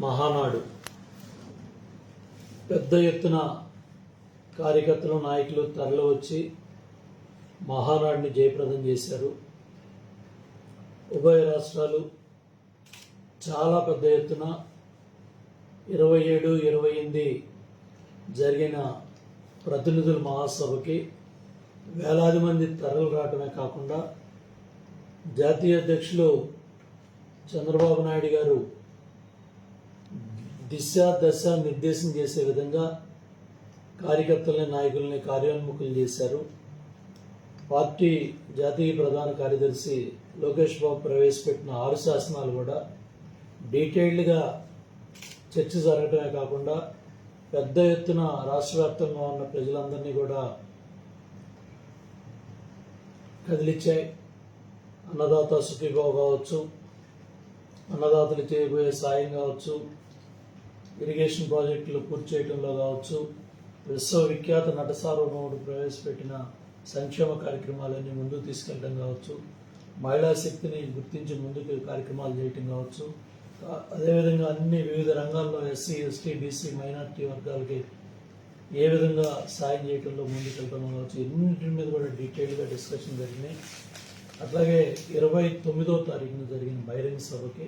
మహానాడు పెద్ద ఎత్తున కార్యకర్తలు నాయకులు తరలివచ్చి మహానాడుని జయప్రదం చేశారు. ఉభయ రాష్ట్రాలు చాలా పెద్ద ఎత్తున 27, 28 జరిగిన ప్రతినిధుల మహాసభకి వేలాది మంది తరలి రావటమే కాకుండా జాతీయ అధ్యక్షులు చంద్రబాబు నాయుడు గారు దశ నిర్దేశం చేసే విధంగా కార్యకర్తలని నాయకుల్ని కార్యోన్ముఖులు చేశారు. పార్టీ జాతీయ ప్రధాన కార్యదర్శి లోకేష్ బాబు ప్రవేశపెట్టిన 6 శాసనాలు కూడా డీటెయిల్డ్గా చర్చ జరగటమే కాకుండా పెద్ద ఎత్తున రాష్ట్ర వ్యాప్తంగా ఉన్న ప్రజలందరినీ కూడా కదిలిచ్చాయి. అన్నదాత సుఖీభావ కావచ్చు, అన్నదాతలు చేయబోయే సాయం కావచ్చు, ఇరిగేషన్ ప్రాజెక్టులు పూర్తి చేయడంలో కావచ్చు, విశ్వవిఖ్యాత నట సార్వభౌముడు ప్రవేశపెట్టిన సంక్షేమ కార్యక్రమాలన్నీ ముందుకు తీసుకెళ్ళడం కావచ్చు, మహిళా శక్తిని గుర్తించి ముందుకు కార్యక్రమాలు చేయటం కావచ్చు, అదేవిధంగా అన్ని వివిధ రంగాల్లో ఎస్సీ, ఎస్టీ, బీసీ, మైనార్టీ వర్గాలకి ఏ విధంగా సాయం చేయడంలో ముందుకెళ్ళడం కావచ్చు, ఇన్నింటి మీద కూడా డీటెయిల్గా డిస్కషన్ జరిగినాయి. అట్లాగే 29వ తారీఖున జరిగిన బహిరంగ సభకి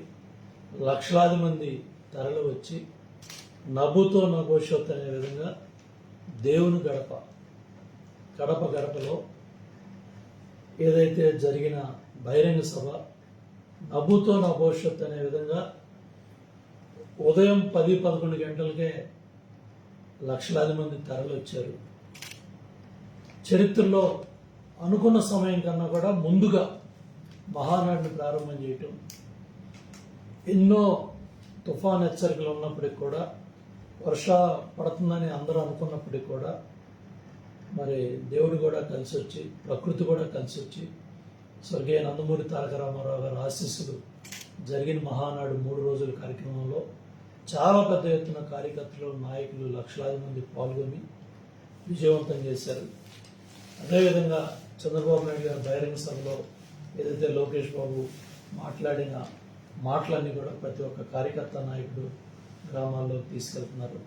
లక్షలాది మంది తరలి వచ్చి నభూతో నా భవిష్యత్ అనే విధంగా దేవుని గడపలో ఏదైతే జరిగిన బహిరంగ సభ నభూతో నా భవిష్యత్ అనే విధంగా ఉదయం 10-11 గంటలకే లక్షలాది మంది తరలి వచ్చారు. చరిత్రలో అనుకున్న సమయం కన్నా కూడా ముందుగా మహానాడుని ప్రారంభం చేయటం, ఎన్నో తుఫాన్ హెచ్చరికలు ఉన్నప్పటికి కూడా, వర్ష పడుతుందని అందరూ అనుకున్నప్పటికీ కూడా మరి దేవుడు కూడా కలిసి వచ్చి, ప్రకృతి కూడా కలిసి వచ్చి, స్వర్గీయ నందమూరి తారక రామారావు గారి ఆశీస్సులు జరిగిన మహానాడు 3 రోజుల కార్యక్రమంలో చాలా పెద్ద ఎత్తున కార్యకర్తలు, నాయకులు లక్షలాది మంది పాల్గొని విజయవంతం చేశారు. అదేవిధంగా చంద్రబాబు నాయుడు గారి బహిరంగ సభలో ఏదైతే లోకేష్ బాబు మాట్లాడిన మాటలన్నీ కూడా ప్రతి ఒక్క కార్యకర్త, నాయకుడు గ్రామాల్లో తీసుకెళ్తున్నారు.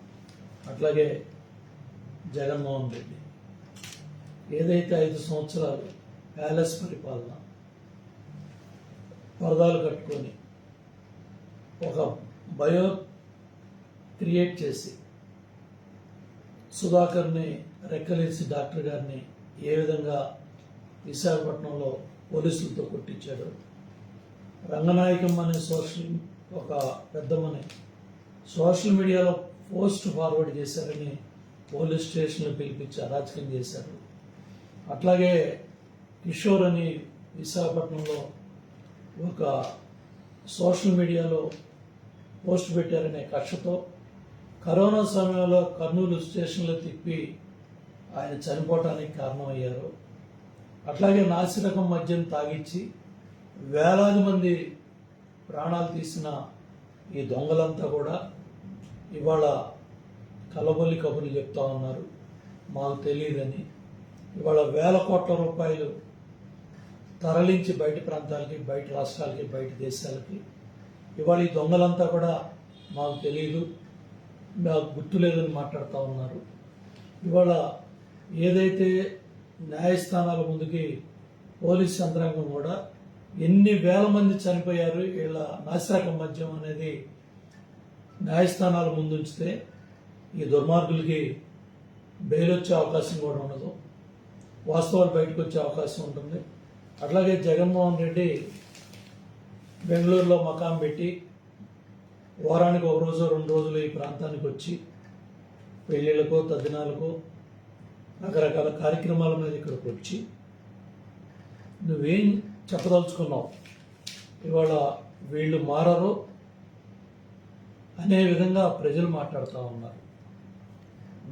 అట్లాగే జగన్మోహన్ రెడ్డి ఏదైతే 5 సంవత్సరాలు ప్యాలెస్ పరిపాలన పరదాలు కట్టుకొని ఒక బయో క్రియేట్ చేసి సుధాకర్ని రెక్కలేసి డాక్టర్ గారిని ఏ విధంగా విశాఖపట్నంలో పోలీసులతో కొట్టించాడు, రంగనాయకం అనే ఒక పెద్దమని సోషల్ మీడియాలో పోస్ట్ ఫార్వర్డ్ చేశారని పోలీస్ స్టేషన్లో పిలిపించి అరాచకం చేశారు. అట్లాగే కిషోర్ అని విశాఖపట్నంలో ఒక సోషల్ మీడియాలో పోస్ట్ పెట్టారనే కక్షతో కరోనా సమయంలో కర్నూలు స్టేషన్లో తిప్పి ఆయన చనిపోవటానికి కారణమయ్యారు. అట్లాగే నాసిరకం మద్యం తాగిచ్చి వేలాది మంది ప్రాణాలు తీసిన ఈ దొంగలంతా కూడా ఇవాళ కలబొల్లి కబుర్లు చెప్తా ఉన్నారు, మాకు తెలియదని. ఇవాళ వేల కోట్ల రూపాయలు తరలించి బయట ప్రాంతాలకి, బయట రాష్ట్రాలకి, బయట దేశాలకి ఇవాళ ఈ దొంగలంతా కూడా మాకు తెలియదు, మాకు గుర్తు లేదని మాట్లాడుతూ ఉన్నారు. ఇవాళ ఏదైతే న్యాయస్థానాల ముందుకి పోలీస్ యంత్రాంగం కూడా ఎన్ని వేల మంది చనిపోయారు వీళ్ళ నాసిరకం మద్యం అనేది న్యాయస్థానాల ముందు ఉంచితే ఈ దుర్మార్గులకి బెయిల్ వచ్చే అవకాశం కూడా ఉండదు, వాస్తవాలు బయటకు వచ్చే అవకాశం ఉంటుంది. అట్లాగే జగన్మోహన్ రెడ్డి బెంగళూరులో మకాం పెట్టి వారానికి 1 రోజు 2 రోజులు ఈ ప్రాంతానికి వచ్చి పెళ్ళిళ్ళకో, తద్దినాలకో, రకరకాల కార్యక్రమాల మీద ఇక్కడికి వచ్చి నువ్వేం చెప్పదలుచుకున్నావు, ఇవాళ వీళ్ళు మారరు అనే విధంగా ప్రజలు మాట్లాడుతూ ఉన్నారు.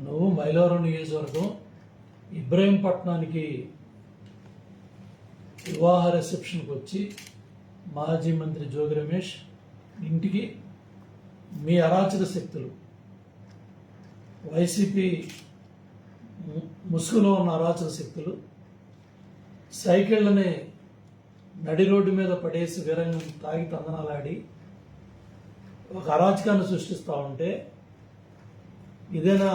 నువ్వు మైలవరం నియోజకవర్గం ఇబ్రహీంపట్నానికి వివాహ రిసెప్షన్కి వచ్చి మాజీ మంత్రి జోగి రమేష్ ఇంటికి మీ అరాచక శక్తులు, వైసీపీ ముసుగులో ఉన్న అరాచక శక్తులు సైకిళ్ళని నడి రోడ్డు మీద పడేసి విరంగం తాగి తందనాలాడి ఒక అరాచకాన్ని సృష్టిస్తూ ఉంటే ఇదేనా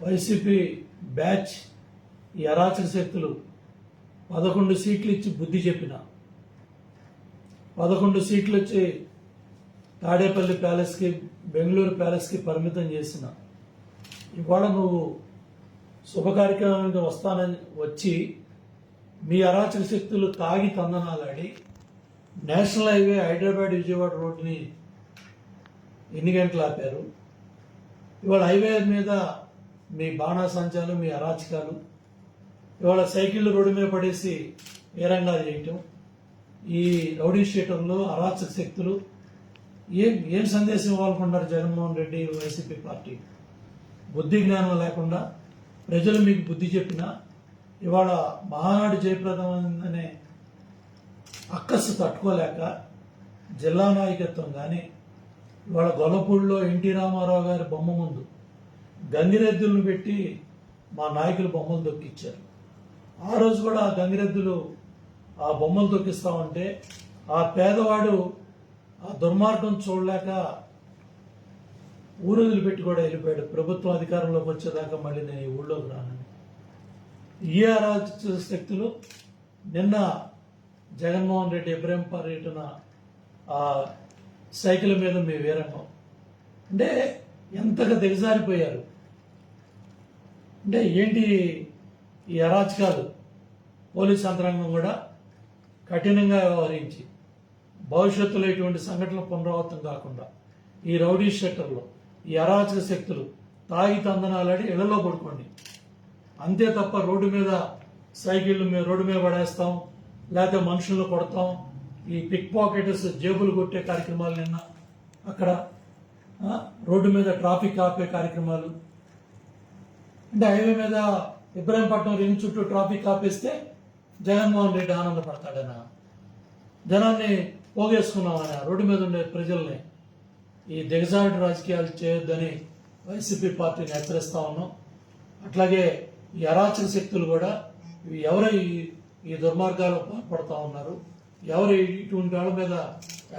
వైసీపీ బ్యాచ్? ఈ అరాచక శక్తులు 11 సీట్లు ఇచ్చి బుద్ధి చెప్పిన, 11 సీట్లు వచ్చి తాడేపల్లి ప్యాలెస్కి, బెంగళూరు ప్యాలెస్కి పరిమితం చేసిన, ఇవాళ నువ్వు శుభ కార్యక్రమానికి వస్తానని వచ్చి మీ అరాచక శక్తులు తాగి తందనాలాడి నేషనల్ హైవే హైదరాబాద్ విజయవాడ రోడ్డుని ఎన్ని గంటలు ఆపారు? ఇవాళ హైవే మీద మీ బాణాసంచాలు, మీ అరాచకాలు, ఇవాళ సైకిళ్ళు రోడ్డు మీద పడేసి ఏరంగాలు చేయటం, ఈ రౌడీ షీటర్లు, అరాచక శక్తులు ఏం సందేశం ఇవ్వాలనుకున్నారు జగన్మోహన్ రెడ్డి వైసీపీ పార్టీ? బుద్ధి జ్ఞానం లేకుండా ప్రజలు మీకు బుద్ధి చెప్పినా ఇవాళ మహానాడు జయప్రదమనే అక్కస్సు తట్టుకోలేక జిల్లా నాయకత్వం కానీ ఇవాళ గొల్లపూడిలో ఎన్టీ రామారావు గారి బొమ్మ ముందు గంగిరెద్దులను పెట్టి మా నాయకులు బొమ్మలు దొక్కిచ్చారు. ఆ రోజు కూడా ఆ గంగిరెద్దులు ఆ బొమ్మలు దొక్కిస్తా ఉంటే ఆ పేదవాడు ఆ దుర్మార్గం చూడలేక ఊరుదులు పెట్టి కూడా వెళ్ళిపోయాడు. ప్రభుత్వం అధికారంలోకి వచ్చేదాకా మళ్ళీ నేను ఈ ఊళ్ళోకి రానని. ఈ అరాచక శక్తులు నిన్న జగన్మోహన్ రెడ్డి ఇబ్రహీం పర్యటన ఆ సైకిల్ మీద మీ వీరంగం అంటే ఎంతగా దిగజారిపోయారు అంటే ఏంటి ఈ అరాచకాలు? పోలీస్ యంత్రాంగం కూడా కఠినంగా వ్యవహరించి భవిష్యత్తులో ఇటువంటి సంఘటనలు పునరావృతం కాకుండా ఈ రౌడీ షెట్టర్లో ఈ అరాచక శక్తులు తాగి తందనాలాడి ఇళ్లలో పడుకోండి అంతే తప్ప రోడ్డు మీద సైకిళ్ళు మేము రోడ్డు మీద పడేస్తాం, లేకపోతే మనుషులను కొడతాం, ఈ పిక్ పాకెటర్స్ జేబులు కొట్టే కార్యక్రమాలు నిన్న అక్కడ రోడ్డు మీద ట్రాఫిక్ ఆపే కార్యక్రమాలు అంటే హైవే మీద ఇబ్రాహీంపట్నం రింగ్ చుట్టూ ట్రాఫిక్ ఆపేస్తే జగన్మోహన్ రెడ్డి ఆనందపడతాడనా? జనాన్ని పోగేసుకున్నామని రోడ్డు మీద ఉండే ప్రజల్ని ఈ దిగజారుడు రాజకీయాలు చేయొద్దని వైసీపీ పార్టీని హెచ్చరిస్తా ఉన్నాం. అట్లాగే ఈ అరాచక శక్తులు కూడా ఎవరు ఈ దుర్మార్గాలు పాల్పడుతూ ఉన్నారు, ఎవరు ఇటువంటి వాళ్ళ మీద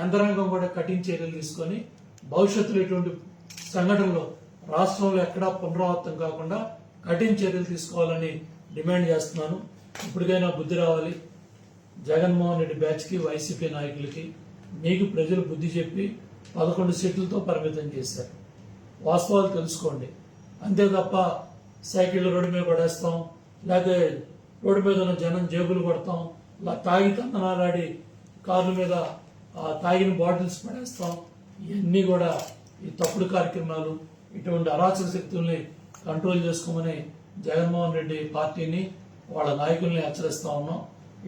యంత్రాంగం కూడా కఠిన చర్యలు తీసుకొని భవిష్యత్తులో ఇటువంటి సంఘటనలు రాష్ట్రంలో ఎక్కడా పునరావృతం కాకుండా కఠిన చర్యలు తీసుకోవాలని డిమాండ్ చేస్తున్నాను. ఇప్పటికైనా బుద్ధి రావాలి జగన్మోహన్ రెడ్డి బ్యాచ్కి, వైసీపీ నాయకులకి. మీకు ప్రజలు బుద్ధి చెప్పి 11 సీట్లతో పరిమితం చేశారు. వాస్తవాలు తెలుసుకోండి. అంతే తప్ప సైకిళ్ళు రోడ్డు మీద పడేస్తాం, లేకపోతే రోడ్డు మీద ఉన్న జనం జేబులు కొడతాం, తాగి తందనాలాడి కార్ల మీద తాగిన బాటిల్స్ పడేస్తాం, ఇవన్నీ కూడా ఈ తప్పుడు కార్యక్రమాలు. ఇటువంటి అరాచక శక్తుల్ని కంట్రోల్ చేసుకోమని జగన్మోహన్ రెడ్డి పార్టీని, వాళ్ళ నాయకుల్ని హెచ్చరిస్తా ఉన్నాం.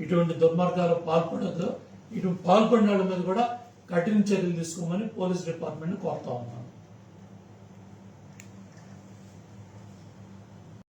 ఇటువంటి దుర్మార్గాలు పాల్పడద్దు. ఇటువంటి పాల్పడిన వాళ్ళ మీద కూడా కఠిన చర్యలు తీసుకోమని పోలీస్ డిపార్ట్మెంట్ని కోరుతా ఉన్నాను.